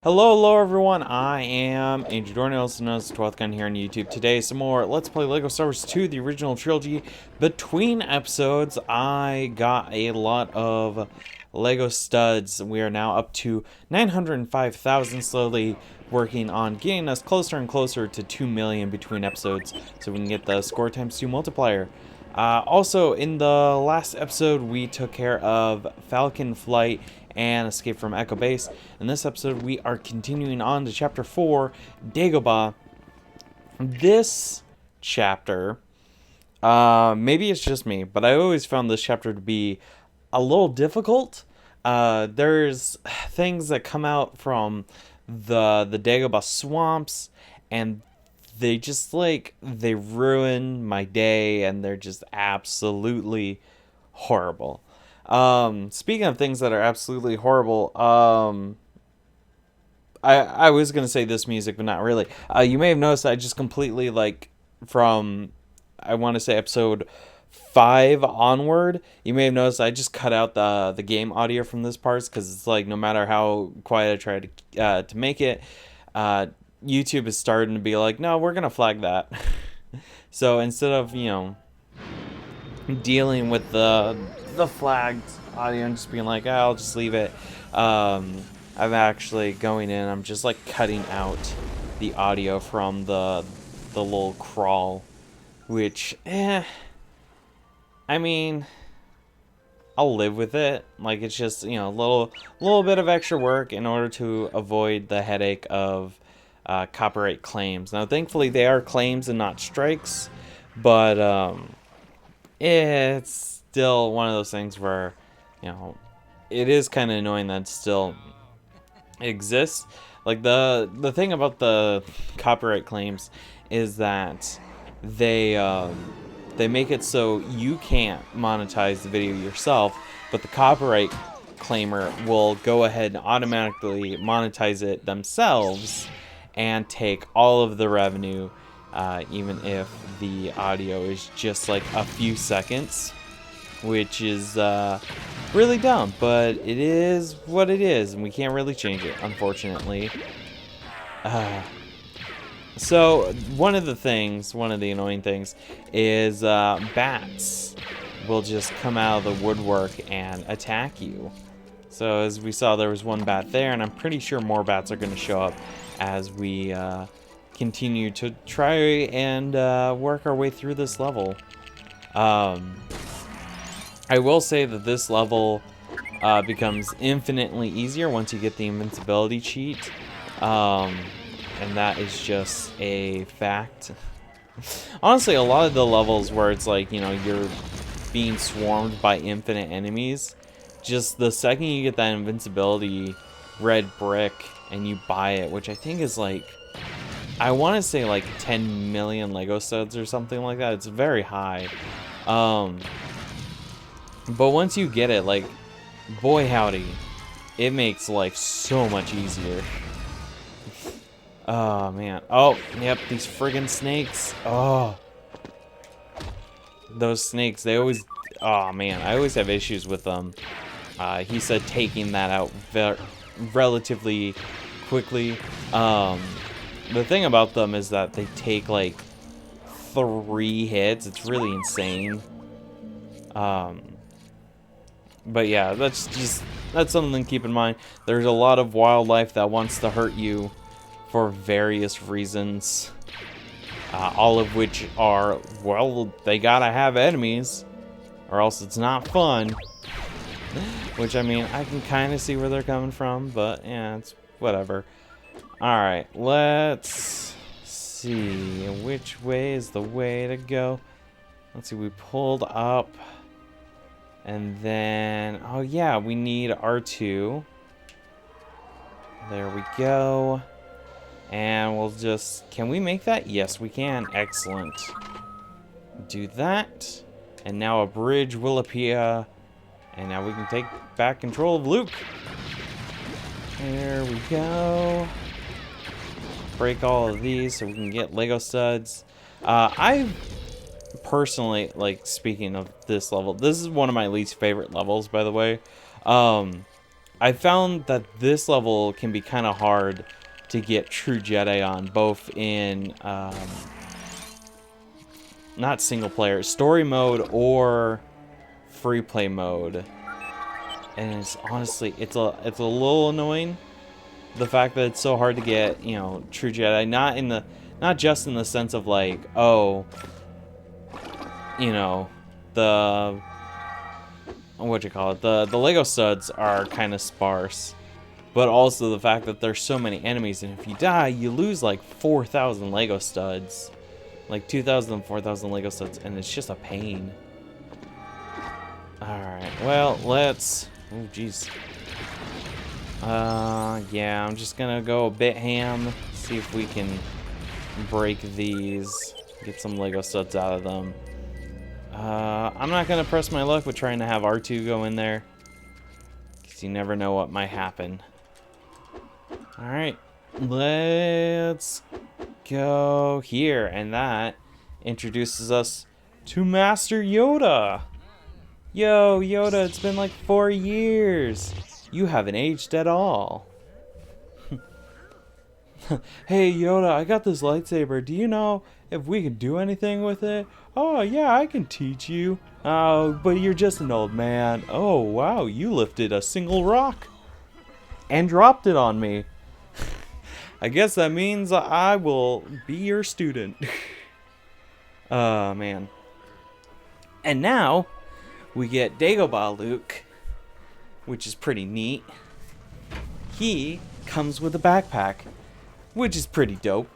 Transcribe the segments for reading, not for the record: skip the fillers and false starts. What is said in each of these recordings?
Hello everyone, I am Andrew Dorn, also known as the 12th Gun here on YouTube. Today, some more Let's Play LEGO Star Wars 2, the original trilogy. Between episodes, I got a lot of LEGO studs. We are now up to 905,000, slowly working on getting us closer and closer to 2 million between episodes, so we can get the score times 2 multiplier. Also, in the last episode, we took care of Falcon Flight and Escape from Echo Base. In this episode, we are continuing on to Chapter 4, Dagobah. This chapter, maybe it's just me, but I always found this chapter to be a little difficult. There's things that come out from the Dagobah swamps, and they just, they ruin my day, and they're just absolutely horrible. Speaking of things that are absolutely horrible, I was gonna say this music, but not really. You may have noticed I just completely, from, I want to say episode 5 onward, you may have noticed I just cut out the game audio from this part, because it's like, no matter how quiet I try to make it, YouTube is starting to be like, no, we're gonna flag that. So instead of, dealing with the flagged audio and just being like, oh, I'll just leave it, I'm actually going in, I'm just cutting out the audio from the little crawl, which, I mean, I'll live with it. It's just, a little bit of extra work in order to avoid the headache of copyright claims. Now, thankfully, they are claims and not strikes, but it's still one of those things where, it is kind of annoying that it still exists. The thing about the copyright claims is that they make it so you can't monetize the video yourself, but the copyright claimer will go ahead and automatically monetize it themselves and take all of the revenue, even if the audio is just a few seconds, which is really dumb, but it is what it is, and we can't really change it, unfortunately. So one of the annoying things is bats will just come out of the woodwork and attack you. So as we saw, there was one bat there, and I'm pretty sure more bats are going to show up as we continue to try and work our way through this level. I will say that this level becomes infinitely easier once you get the invincibility cheat, and that is just a fact. Honestly, a lot of the levels where it's you're being swarmed by infinite enemies, just the second you get that invincibility red brick and you buy it, which I think is I want to say 10 million Lego studs or something like that. It's very high. But once you get it, boy howdy, it makes life so much easier. Oh, man. Oh, yep, these friggin' snakes. Oh. Those snakes, they always... Oh, man, I always have issues with them. He said taking that out relatively quickly. The thing about them is that they take, 3 hits. It's really insane. But yeah, that's something to keep in mind. There's a lot of wildlife that wants to hurt you for various reasons. All of which are, well, they gotta have enemies, or else it's not fun. Which, I mean, I can kind of see where they're coming from, but yeah, it's whatever. Alright, let's see. Which way is the way to go? Let's see, we pulled up. And then, oh yeah, we need R2. There we go. And we'll just, can we make that? Yes, we can. Excellent. Do that. And now a bridge will appear. And now we can take back control of Luke. There we go. Break all of these so we can get Lego studs. I've personally, speaking of this level, this is one of my least favorite levels, by the way. I found that this level can be kind of hard to get true Jedi on, both in not single player, story mode or free play mode. And it's honestly, it's a little annoying, the fact that it's so hard to get, you know, true Jedi. Not just in the sense of like, oh, you know, the what you call it, the Lego studs are kind of sparse, but also the fact that there's so many enemies, and if you die, you lose like 4,000 Lego studs, like 2,000 and 4,000 Lego studs, and it's just a pain. All right, well, let's. Oh, jeez. Yeah, I'm just gonna go a bit ham. See if we can break these, get some Lego studs out of them. I'm not gonna press my luck with trying to have R2 go in there, because you never know what might happen. Alright, let's go here, and that introduces us to Master Yoda. Yo, Yoda, it's been like 4 years. You haven't aged at all. Hey, Yoda, I got this lightsaber. Do you know if we can do anything with it? Oh, yeah, I can teach you. Oh, but you're just an old man. Oh, wow, you lifted a single rock and dropped it on me. I guess that means I will be your student. Oh, man. And now, we get Dagobah Luke, which is pretty neat. He comes with a backpack, which is pretty dope.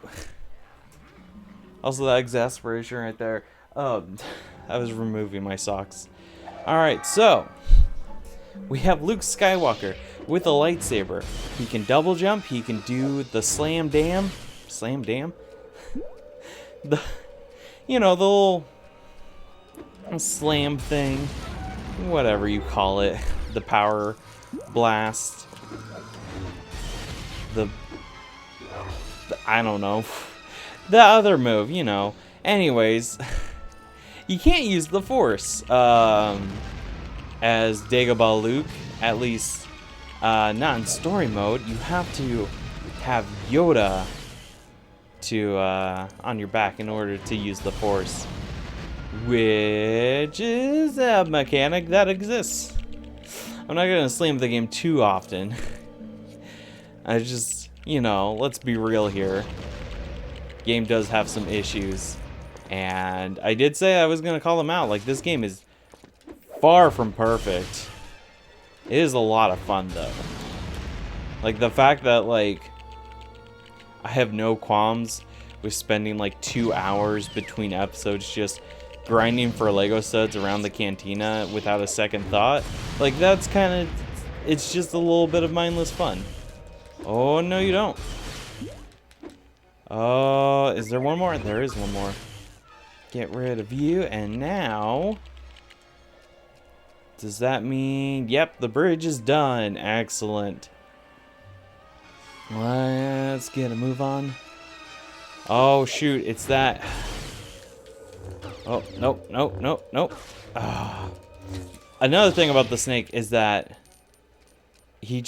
Also, that exasperation right there. I was removing my socks. Alright, so we have Luke Skywalker with a lightsaber. He can double jump, he can do the slam dam. Slam dam? You know, the little slam thing. Whatever you call it. The power blast. I don't know. The other move, you know. Anyways, you can't use the Force as Dagobah Luke, at least not in story mode. You have to have Yoda to on your back in order to use the Force, which is a mechanic that exists. I'm not gonna slam the game too often. I just, you know, let's be real here. Game does have some issues, and I did say I was gonna call them out. Like, this game is far from perfect. It is a lot of fun though. Like, the fact that, like, I have no qualms with spending like 2 hours between episodes just grinding for Lego studs around the cantina without a second thought. Like, that's kind of, it's just a little bit of mindless fun. Oh, no you don't. Oh, is there one more? There is one more. Get rid of you, and now... Does that mean... Yep, the bridge is done. Excellent. Let's get a move on. Oh, shoot, it's that... Oh, nope, nope, nope, nope. Another thing about the snake is that he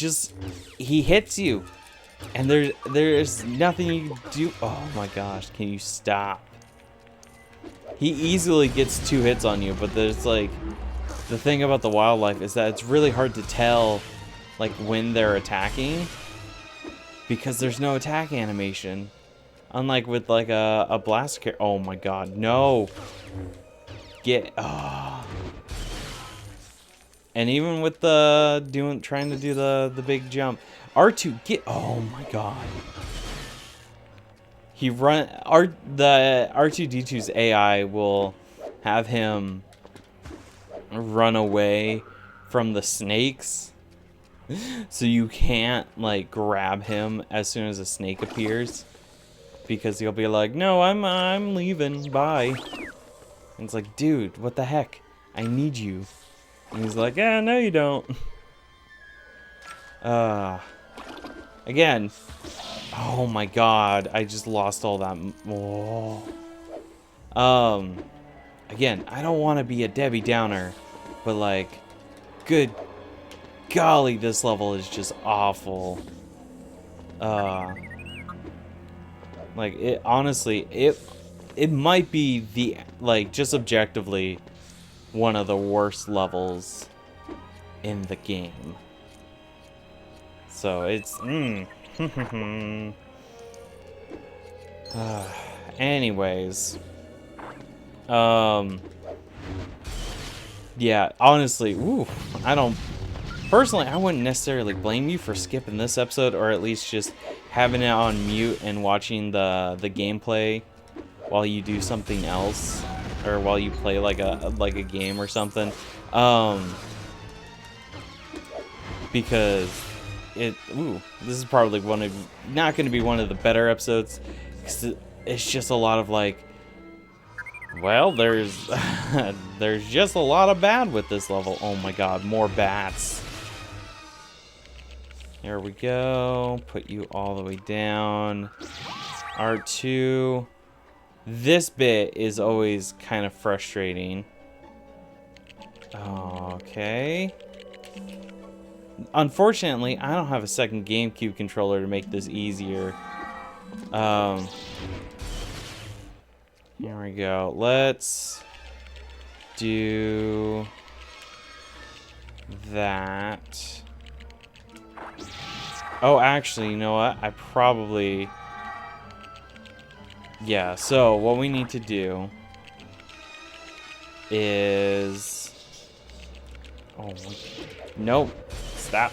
hits you, and there's nothing you can do. Oh my gosh, can you stop? He easily gets 2 hits on you, but there's like, the thing about the wildlife is that it's really hard to tell like when they're attacking, because there's no attack animation. Unlike with like a blast carrier. Oh my god, no. And even with the trying to do the big jump, R2 oh my god. The R2D2's AI will have him run away from the snakes, so you can't like grab him as soon as a snake appears, because he'll be like, "No, I'm leaving. Bye." And it's like, "Dude, what the heck? I need you." And he's like, "Yeah, no, you don't." Again. Oh my god, I just lost all that. Again, I don't want to be a Debbie Downer, but like, good golly, this level is just awful. Like, it honestly, it might be the, like, just objectively one of the worst levels in the game. So it's anyways, yeah, honestly, ooh, personally, I wouldn't necessarily blame you for skipping this episode, or at least just having it on mute and watching the gameplay while you do something else, or while you play like a game or something. Because this is probably not going to be one of the better episodes, because it's just a lot of like, well, there's there's just a lot of bad with this level. Oh my god, more bats. There we go. Put you all the way down. R2. This bit is always kind of frustrating. Okay. Unfortunately, I don't have a second GameCube controller to make this easier. Here we go. Let's do that. Oh, actually, you know what? I probably... Yeah, so what we need to do is... Oh, nope. Stop.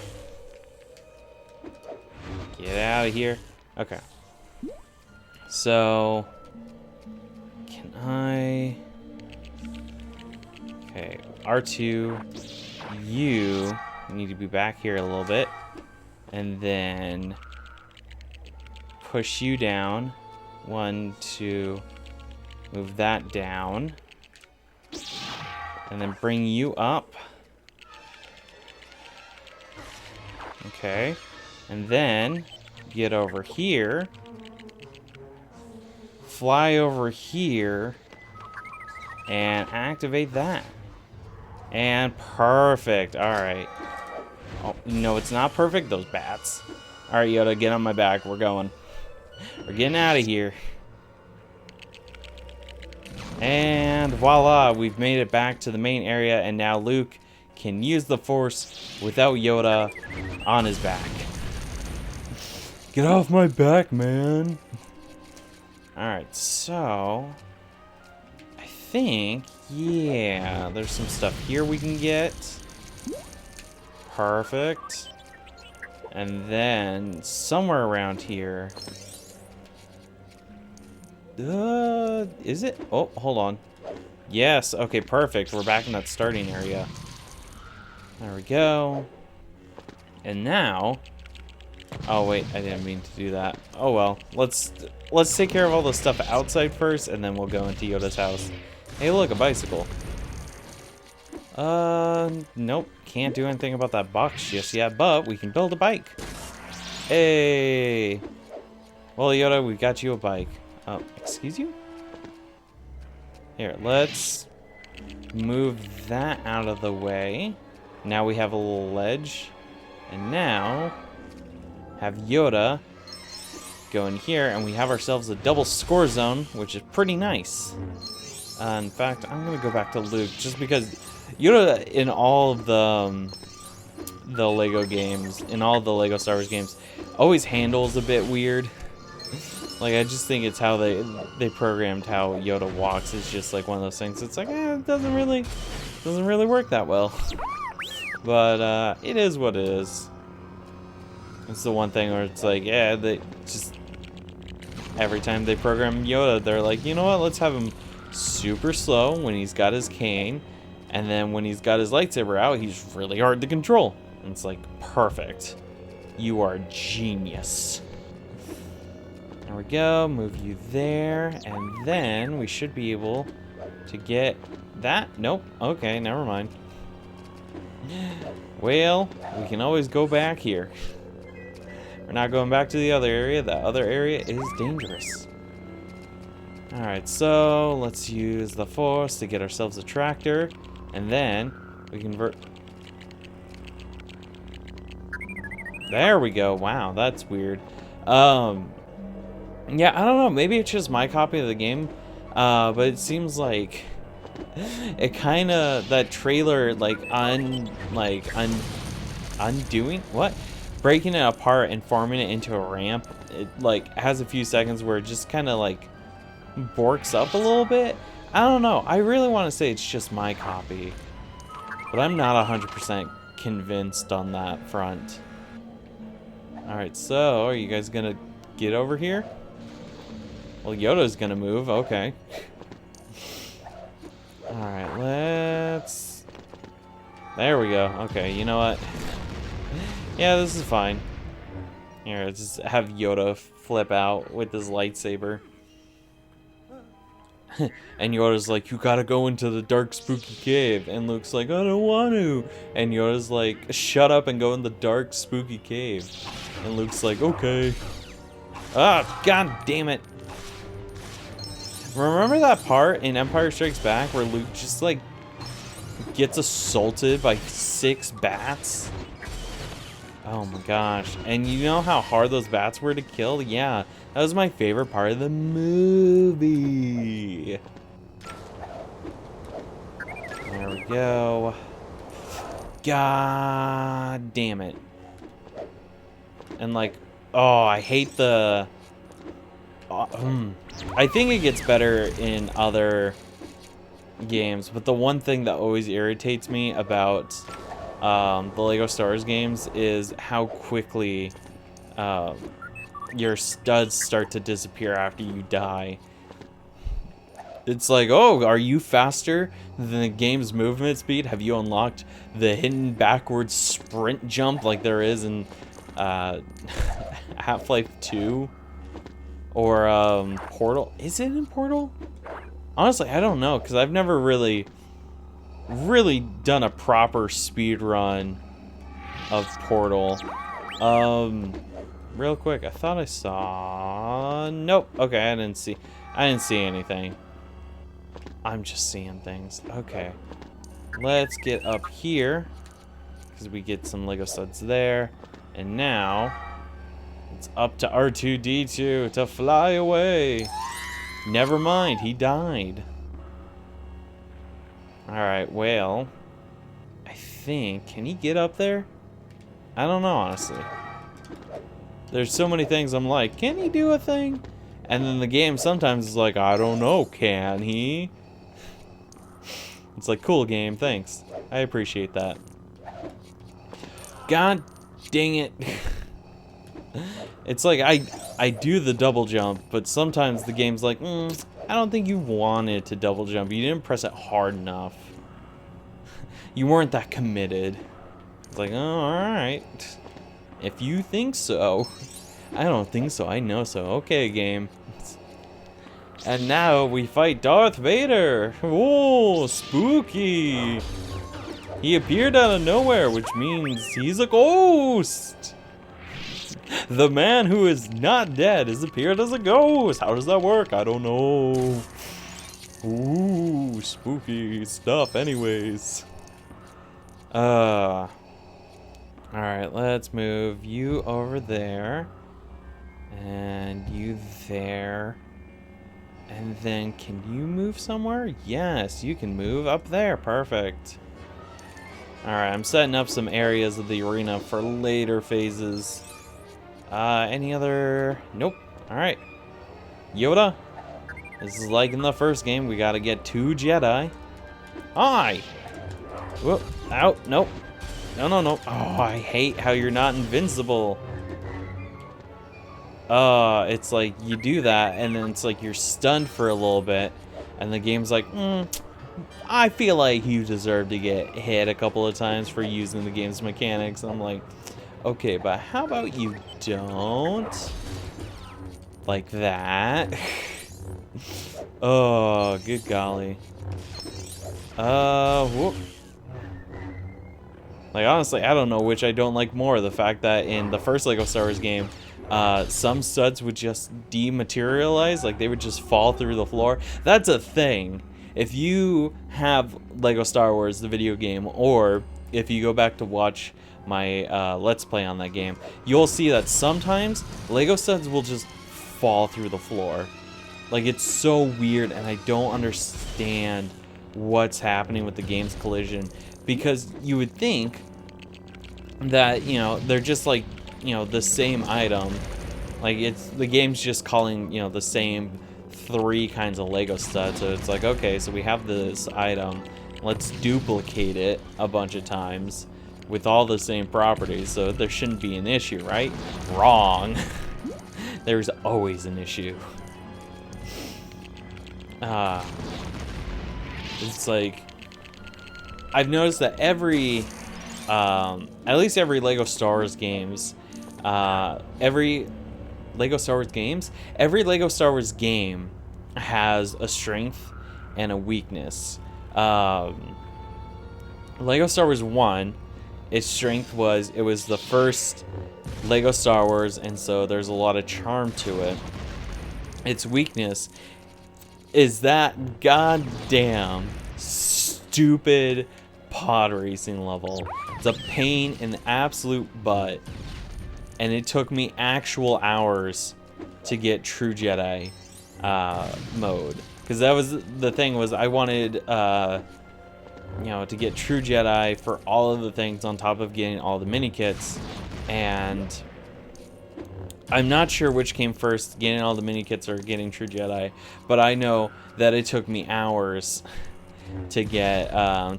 Get out of here. Okay. So... Can I... Okay, R2, you need to be back here a little bit. And then push you down. 1, 2, move that down. And then bring you up. Okay. And then get over here. Fly over here. And activate that. And perfect. Alright. Oh, no, it's not perfect, those bats. Alright, Yoda, get on my back. We're going. We're getting out of here. And voila, we've made it back to the main area, and now Luke can use the Force without Yoda on his back. Get off my back, man. Alright, so... I think, yeah, there's some stuff here we can get. Perfect. And then somewhere around here. Is it? Oh, hold on. Yes, okay, perfect. We're back in that starting area. There we go. And now... Oh, wait, I didn't mean to do that. Oh, well. Let's take care of all the stuff outside first, and then we'll go into Yoda's house. Hey, look, a bicycle. Nope. Can't do anything about that box just yet, but we can build a bike. Hey. Well, Yoda, we got you a bike. Excuse you? Here, let's move that out of the way. Now we have a little ledge. And now, have Yoda go in here, and we have ourselves a double score zone, which is pretty nice. In fact, I'm going to go back to Luke, just because Yoda, in all of the Lego games, in all of the Lego Star Wars games, always handles a bit weird. Like, I just think it's how they programmed how Yoda walks. It's just like one of those things. It's like, it doesn't really work that well. But it is what it is. It's the one thing where it's like, yeah, they just every time they program Yoda, they're like, you know what? Let's have him super slow when he's got his cane, and then when he's got his lightsaber out, he's really hard to control. And it's like, perfect. You are genius. There we go. Move you there, and then we should be able to get that. Nope. Okay, never mind. Well, we can always go back here. We're not going back to the other area. That other area is dangerous. Alright, so let's use the Force to get ourselves a tractor. And then we convert... There we go. Wow, that's weird. Yeah, I don't know. Maybe it's just my copy of the game. But it seems like it kind of, that trailer, like, undoing, what? Breaking it apart and forming it into a ramp. It, like, has a few seconds where it just kind of, like, borks up a little bit. I don't know. I really want to say it's just my copy. But I'm not 100% convinced on that front. Alright, so, are you guys gonna get over here? Well, Yoda's gonna move, okay. Alright, let's... There we go. Okay, you know what? Yeah, this is fine. Here, let's just have Yoda flip out with his lightsaber. And Yoda's like, you gotta go into the dark, spooky cave. And Luke's like, I don't want to. And Yoda's like, shut up and go in the dark, spooky cave. And Luke's like, okay. Ah, god damn it. Remember that part in Empire Strikes Back where Luke just, like, gets assaulted by 6 bats? Oh my gosh. And you know how hard those bats were to kill? Yeah, that was my favorite part of the movie. There we go. God damn it. And like, oh, I hate the... I think it gets better in other games, but the one thing that always irritates me about the Lego Star Wars games is how quickly your studs start to disappear after you die. It's like, oh, are you faster than the game's movement speed? Have you unlocked the hidden backwards sprint jump like there is in Half-Life 2? Or Portal. Is it in Portal? Honestly, I don't know, because I've never really done a proper speed run of Portal. Real quick, I thought I saw... Nope. Okay, I didn't see anything. I'm just seeing things. Okay. Let's get up here, because we get some Lego studs there. And now it's up to R2-D2 to fly away. Never mind, he died. Alright, well, I think... Can he get up there? I don't know, honestly. There's so many things I'm like, can he do a thing? And then the game sometimes is like, I don't know, can he? It's like, cool game, thanks. I appreciate that. God dang it. It's like, I do the double jump, but sometimes the game's like, I don't think you wanted to double jump. You didn't press it hard enough. You weren't that committed. It's like, oh, alright. If you think so. I don't think so, I know so. Okay, game. And now we fight Darth Vader. Whoa, spooky. He appeared out of nowhere, which means he's a ghost. The man who is not dead has appeared as a ghost. How does that work? I don't know. Ooh, spooky stuff anyways. Alright, let's move you over there. And you there. And then, can you move somewhere? Yes, you can move up there. Perfect. Alright, I'm setting up some areas of the arena for later phases. Any other... Nope. Alright. Yoda. This is like in the first game. We gotta get 2 Jedi. Hi! Whoop. Out. Nope. No, no, no. Oh, I hate how you're not invincible. It's like you do that, and then it's like you're stunned for a little bit, and the game's like, I feel like you deserve to get hit a couple of times for using the game's mechanics. I'm like, okay, but how about you don't? Like that. Oh, good golly. Whoop. Like, honestly, I don't know which I don't like more. The fact that in the first Lego Star Wars game, some studs would just dematerialize, like they would just fall through the floor. That's a thing. If you have Lego Star Wars, the video game, or if you go back to watch my Let's Play on that game, you'll see that sometimes Lego studs will just fall through the floor. Like, it's so weird, and I don't understand what's happening with the game's collision, because you would think that, you know, they're just like, you know, the same item. Like, it's the game's just calling, you know, the same 3 kinds of Lego studs. So it's like, okay, so we have this item, let's duplicate it a bunch of times with all the same properties, so there shouldn't be an issue, right? Wrong. There's always an issue. It's like, I've noticed that every, at least every Lego Star Wars games, every Lego Star Wars game has a strength and a weakness. Lego Star Wars 1, its strength was, it was the first Lego Star Wars, and so there's a lot of charm to it. Its weakness is that goddamn stupid pod racing level. It's a pain in the absolute butt, and it took me actual hours to get True Jedi mode, because that was the thing, was I wanted you know, to get True Jedi for all of the things on top of getting all the mini kits, and I'm not sure which came first, getting all the mini kits or getting True Jedi, but I know that it took me hours to get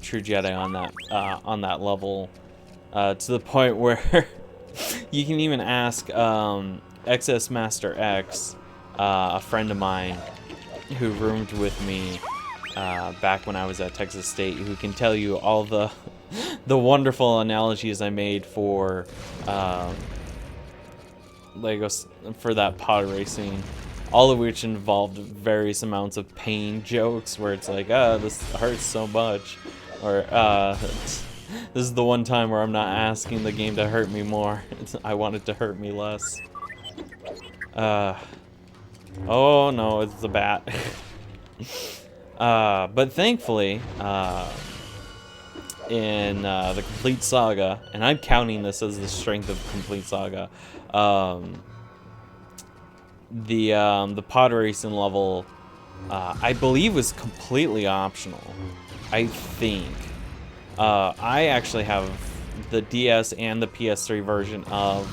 True Jedi on that level, to the point where you can even ask XS Master X, a friend of mine who roomed with me back when I was at Texas State, who can tell you all the wonderful analogies I made for Legos for that pod racing, all of which involved various amounts of pain jokes, where it's like, this hurts so much, or this is the one time where I'm not asking the game to hurt me more. I want it to hurt me less. Oh no, it's the bat. But thankfully, in the Complete Saga, and I'm counting this as the strength of Complete Saga, the pod racing level, I believe, was completely optional. I think. I actually have the DS and the PS3 version of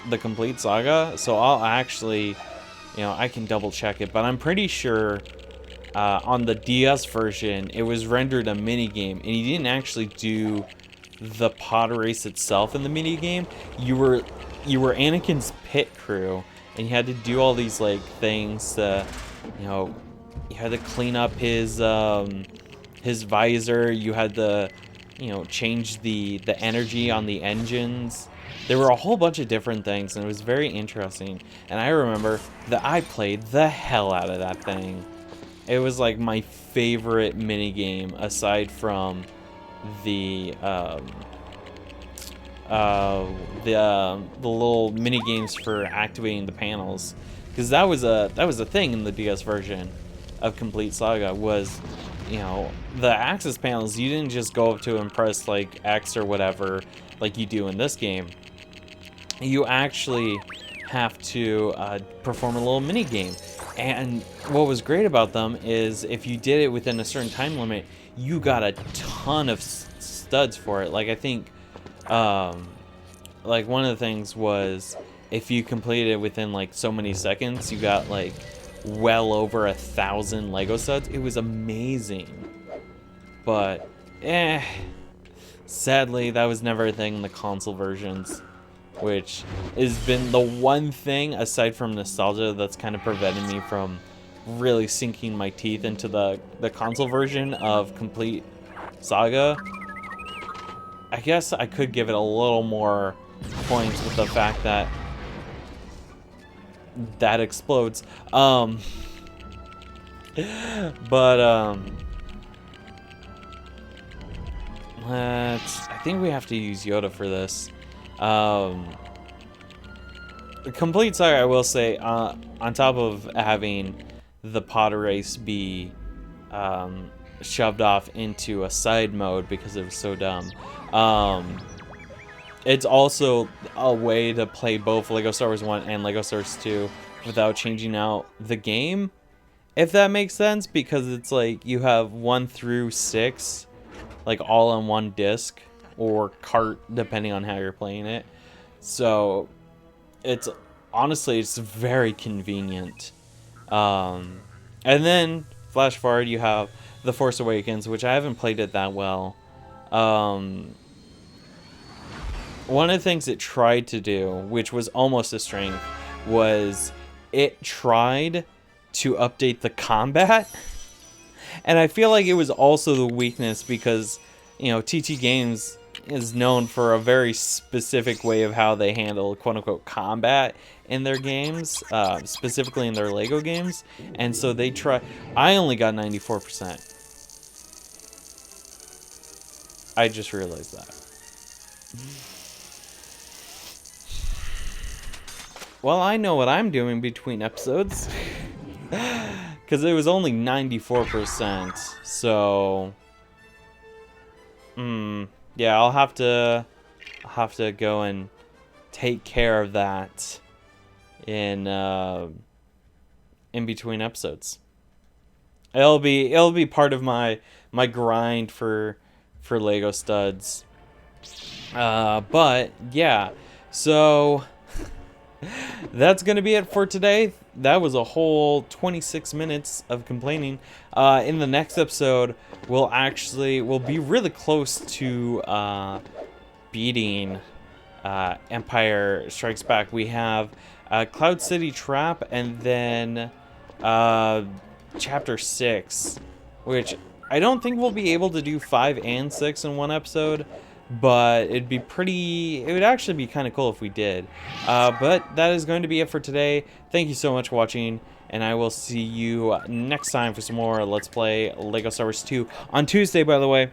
the Complete Saga, so I'll actually, you know, I can double check it, but I'm pretty sure on the DS version it was rendered a mini game, and you didn't actually do the pod race itself in the mini game. You were Anakin's pit crew, and you had to do all these like things to, you know, you had to clean up his visor, you had to, you know, change the energy on the engines. There were a whole bunch of different things, and it was very interesting. And I remember that I played the hell out of that thing. It was like my favorite mini game, aside from the little mini games for activating the panels, because that was a thing in the DS version of Complete Saga. Was, you know, the access panels, you didn't just go up to and press like X or whatever like you do in this game. You actually have to perform a little mini game, and what was great about them is if you did it within a certain time limit, you got a ton of studs for it. Like, I think like one of the things was, if you completed it within like so many seconds, you got like well over 1,000 Lego studs. It was amazing, but sadly that was never a thing in the console versions, which has been the one thing, aside from nostalgia, that's kind of prevented me from really sinking my teeth into the console version of Complete Saga. I guess I could give it a little more points with the fact that that explodes. I think we have to use Yoda for this. Complete Saga, I will say, on top of having the pod race be shoved off into a side mode because it was so dumb. It's also a way to play both Lego Star Wars 1 and Lego Star Wars 2 without changing out the game, if that makes sense, because it's like you have 1 through 6 like all on one disc or cart, depending on how you're playing it. So it's honestly, it's very convenient. And then flash forward, you have The Force Awakens, which I haven't played it that well. One of the things it tried to do, which was almost a strength, was it tried to update the combat. And I feel like it was also the weakness because, you know, TT Games is known for a very specific way of how they handle quote-unquote combat in their games, specifically in their Lego games. And so they try... I only got 94%. I just realized that. Well, I know what I'm doing between episodes. Because it was only 94%. So... yeah, I'll have to go and take care of that in between episodes. It'll be part of my grind for Lego studs. But yeah, so that's gonna be it for today. That was a whole 26 minutes of complaining. In the next episode, we'll be really close to beating Empire Strikes Back. We have Cloud City Trap, and then Chapter 6, which I don't think we'll be able to do 5 and 6 in one episode, but it would actually be kind of cool if we did. But that is going to be it for today. Thank you so much for watching, and I will see you next time for some more Let's Play Lego Star Wars 2 on Tuesday, by the way.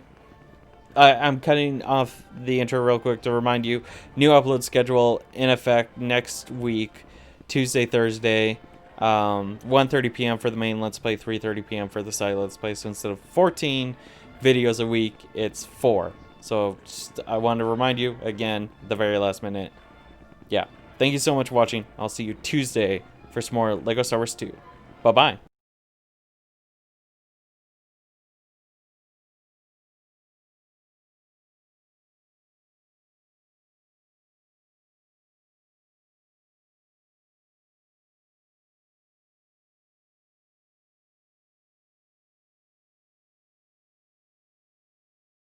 I'm cutting off the intro real quick to remind you, new upload schedule in effect next week, Tuesday, Thursday, 1:30 p.m. for the main Let's Play, 3:30 p.m. for the side Let's Play. So instead of 14 videos a week, it's 4. So I wanted to remind you again, the very last minute. Yeah, thank you so much for watching. I'll see you Tuesday for some more Lego Star Wars 2. Bye-bye.